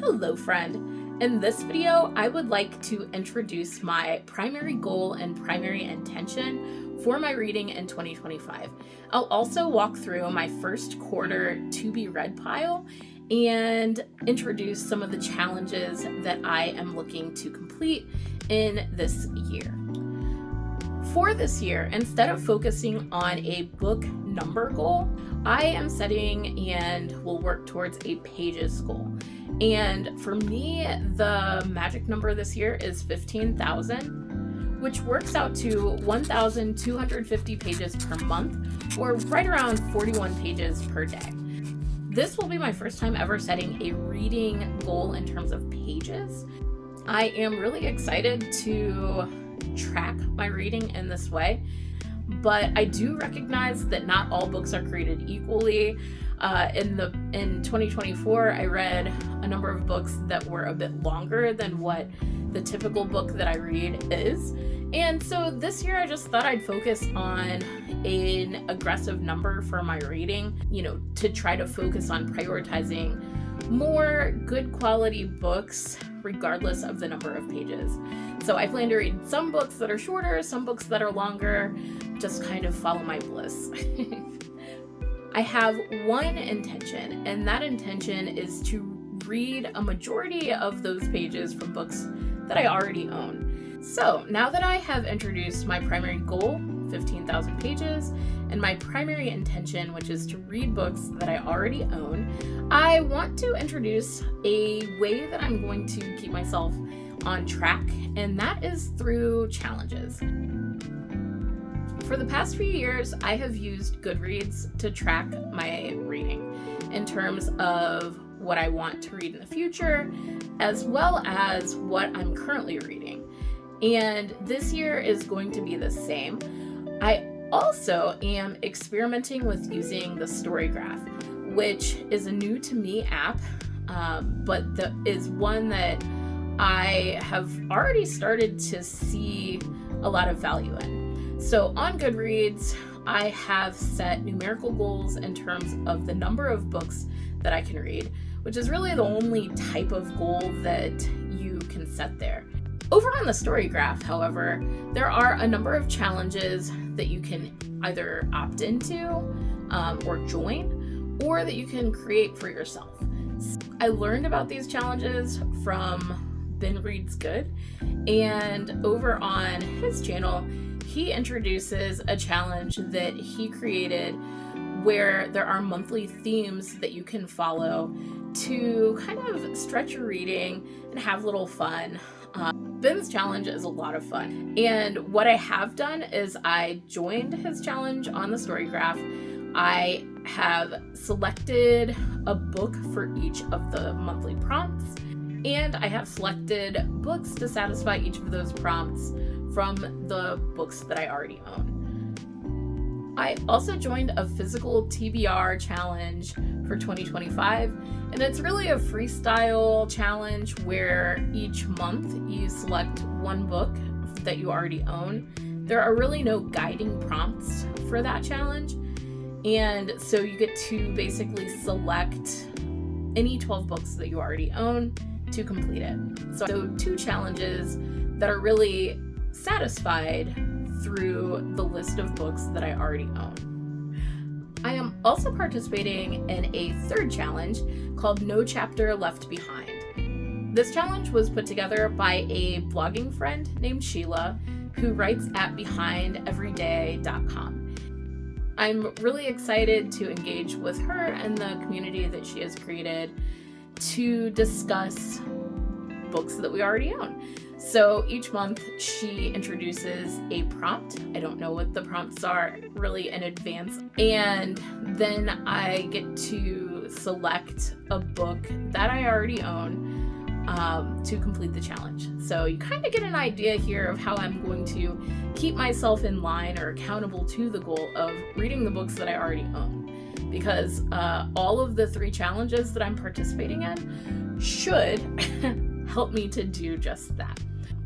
Hello friend! In this video, I would like to introduce my primary goal and primary intention for my reading in 2025. I'll also walk through my first quarter to be read pile and introduce some of the challenges that I am looking to complete in this year. For this year, instead of focusing on a book number goal, I am setting and will work towards a pages goal. And for me, the magic number this year is 15,000, which works out to 1,250 pages per month, or right around 41 pages per day. This will be my first time ever setting a reading goal in terms of pages. I am really excited to track my reading in this way, but I do recognize that not all books are created equally. In 2024, I read a number of books that were a bit longer than what the typical book that I read is. And so this year I just thought I'd focus on an aggressive number for my reading, to try to focus on prioritizing more good quality books regardless of the number of pages. So I plan to read some books that are shorter, some books that are longer, just kind of follow my bliss. I have one intention, and that intention is to read a majority of those pages from books that I already own. So now that I have introduced my primary goal, 15,000 pages, and my primary intention, which is to read books that I already own, I want to introduce a way that I'm going to keep myself on track, and that is through challenges. For the past few years, I have used Goodreads to track my reading in terms of what I want to read in the future, as well as what I'm currently reading. And this year is going to be the same. I also am experimenting with using the Story Graph, which is a new to me app, but is one that I have already started to see a lot of value in. So on Goodreads, I have set numerical goals in terms of the number of books that I can read, which is really the only type of goal that you can set there. Over on the Story Graph, however, there are a number of challenges that you can either opt into or join, or that you can create for yourself. I learned about these challenges from Ben Reads Good, and over on his channel, he introduces a challenge that he created where there are monthly themes that you can follow to kind of stretch your reading and have little fun. Ben's challenge is a lot of fun. And what I have done is I joined his challenge on the Story Graph. I have selected a book for each of the monthly prompts, and I have selected books to satisfy each of those prompts from the books that I already own. I also joined a physical TBR challenge for 2025, and it's really a freestyle challenge where each month you select one book that you already own. There are really no guiding prompts for that challenge, and so you get to basically select any 12 books that you already own to complete it. So 2 challenges that are really satisfied through the list of books that I already own. I am also participating in a 3rd challenge called No Chapter Left Behind. This challenge was put together by a blogging friend named Sheila, who writes at BehindEveryday.com. I'm really excited to engage with her and the community that she has created to discuss books that we already own. So each month she introduces a prompt. I don't know what the prompts are really in advance. And then I get to select a book that I already own to complete the challenge. So you kind of get an idea here of how I'm going to keep myself in line or accountable to the goal of reading the books that I already own. Because all of the 3 challenges that I'm participating in should help me to do just that.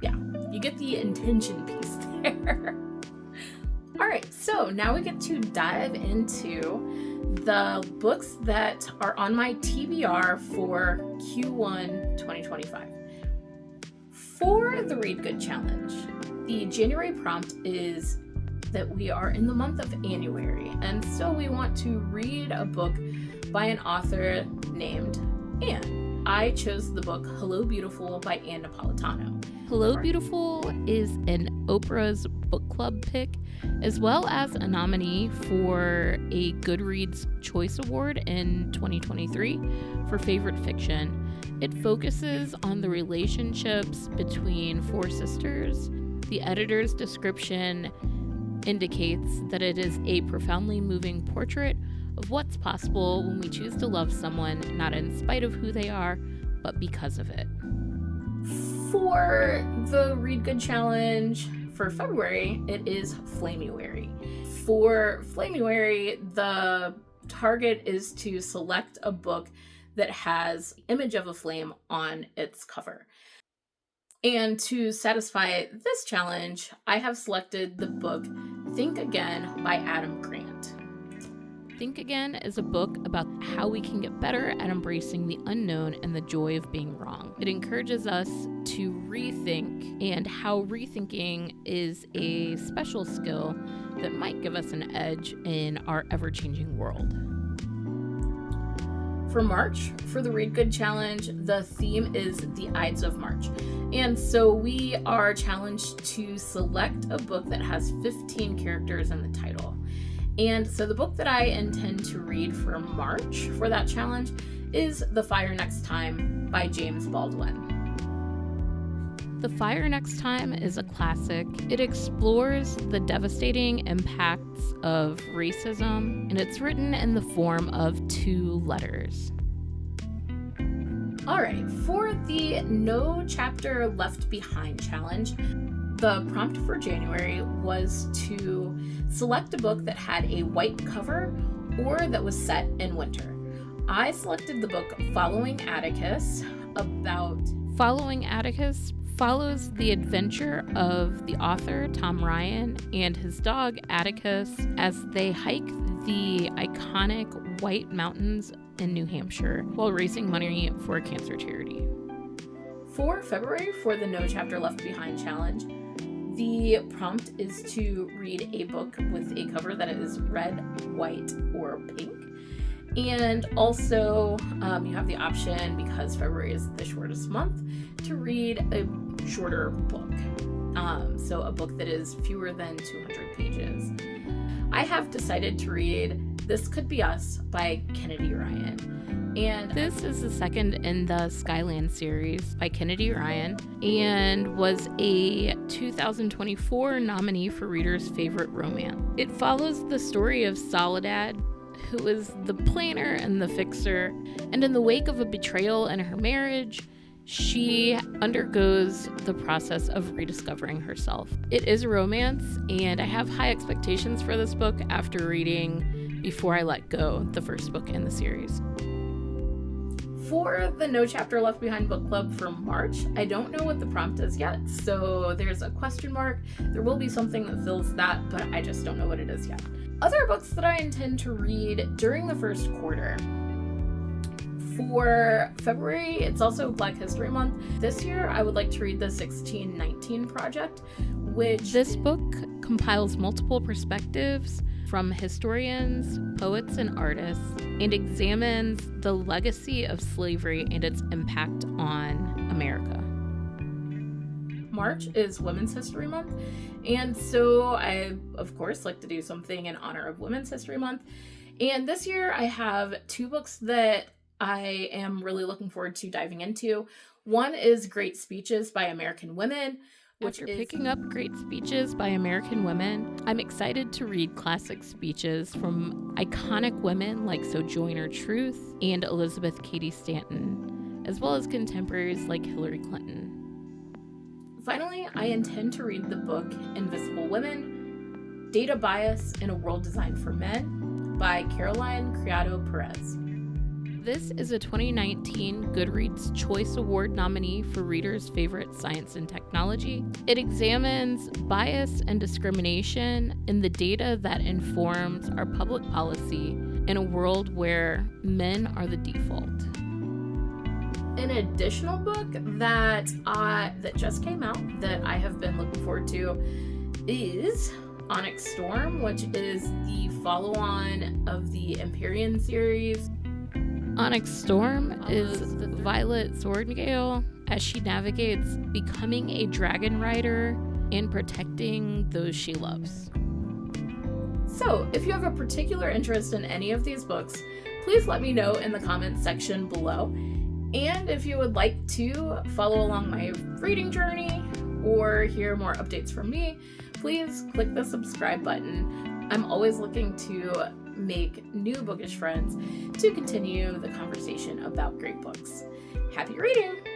Yeah, you get the intention piece there. All right, so now we get to dive into the books that are on my TBR for Q1 2025. For the Read Good Challenge, the January prompt is that we are in the month of Annuary, and so we want to read a book by an author named Anne. I chose the book Hello Beautiful by Anne Napolitano. Hello Beautiful is an Oprah's book club pick, as well as a nominee for a Goodreads Choice Award in 2023 for favorite fiction. It focuses on the relationships between four sisters. The editor's description indicates that it is a profoundly moving portrait of what's possible when we choose to love someone not in spite of who they are, but because of it. For the Read Good Challenge for February, it is Flamuary. For Flamuary, the target is to select a book that has the image of a flame on its cover. And to satisfy this challenge, I have selected the book Think Again by Adam Grant. Think Again is a book about how we can get better at embracing the unknown and the joy of being wrong. It encourages us to rethink, and how rethinking is a special skill that might give us an edge in our ever-changing world. For March, for the Read Good Challenge, the theme is the Ides of March. And so we are challenged to select a book that has 15 characters in the title. And so the book that I intend to read for March for that challenge is The Fire Next Time by James Baldwin. The Fire Next Time is a classic. It explores the devastating impacts of racism, and it's written in the form of 2 letters. All right, for the No Chapter Left Behind challenge, the prompt for January was to select a book that had a white cover or that was set in winter. I selected the book Following Atticus. Following Atticus follows the adventure of the author Tom Ryan and his dog Atticus as they hike the iconic White Mountains in New Hampshire while raising money for a cancer charity. For February, for the No Chapter Left Behind challenge, the prompt is to read a book with a cover that is red, white, or pink. And also, you have the option, because February is the shortest month, to read a shorter book. So a book that is fewer than 200 pages. I have decided to read This Could Be Us by Kennedy Ryan. And this is the second in the Skyland series by Kennedy Ryan and was a 2024 nominee for Reader's Favorite Romance. It follows the story of Soledad, who is the planner and the fixer, and in the wake of a betrayal in her marriage, she undergoes the process of rediscovering herself. It is a romance, and I have high expectations for this book after reading Before I Let Go, the first book in the series. For the No Chapter Left Behind book club for March, I don't know what the prompt is yet, so there's a question mark. There will be something that fills that, but I just don't know what it is yet. Other books that I intend to read during the first quarter. For February, it's also Black History Month. This year, I would like to read the 1619 Project, which... This book compiles multiple perspectives from historians, poets, and artists, and examines the legacy of slavery and its impact on America. March is Women's History Month, and so I, of course, like to do something in honor of Women's History Month. And this year, I have 2 books that I am really looking forward to diving into. One is Great Speeches by American Women, After picking up Great Speeches by American Women, I'm excited to read classic speeches from iconic women like Sojourner Truth and Elizabeth Cady Stanton, as well as contemporaries like Hillary Clinton. Finally, I intend to read the book Invisible Women, Data Bias in a World Designed for Men by Caroline Criado Perez. This is a 2019 Goodreads Choice Award nominee for readers' favorite science and technology. It examines bias and discrimination in the data that informs our public policy in a world where men are the default. An additional book that just came out that I have been looking forward to is Onyx Storm, which is the follow-on of the Empyrean series. Onyx Storm is Violet Swordgale as she navigates becoming a dragon rider and protecting those she loves. So, if you have a particular interest in any of these books, please let me know in the comments section below. And if you would like to follow along my reading journey or hear more updates from me, please click the subscribe button. I'm always looking to make new bookish friends to continue the conversation about great books. Happy reading!